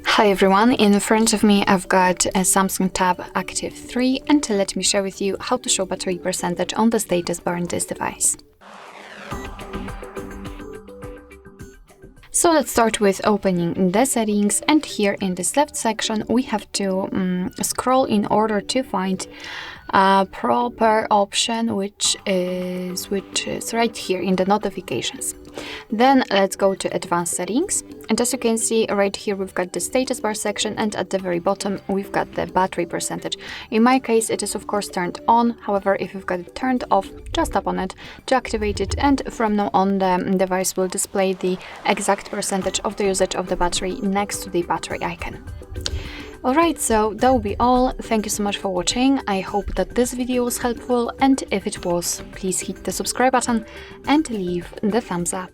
Hi everyone, in front of me I've got a Samsung Tab Active 3 and let me share with you how to show battery percentage on the status bar on this device. So let's start with opening the settings, and here in this left section we have to scroll in order to find a proper option which is right here in the notifications. Then let's go to advanced settings, and as you can see right here we've got the status bar section, and at the very bottom we've got the battery percentage. In my case it is of course turned on, however if you've got it turned off, just tap on it to activate it, and from now on the device will display the exact percentage of the usage of the battery next to the battery icon. Alright, so that will be all. Thank you so much for watching. I hope that this video was helpful, and if it was, please hit the subscribe button and leave the thumbs up.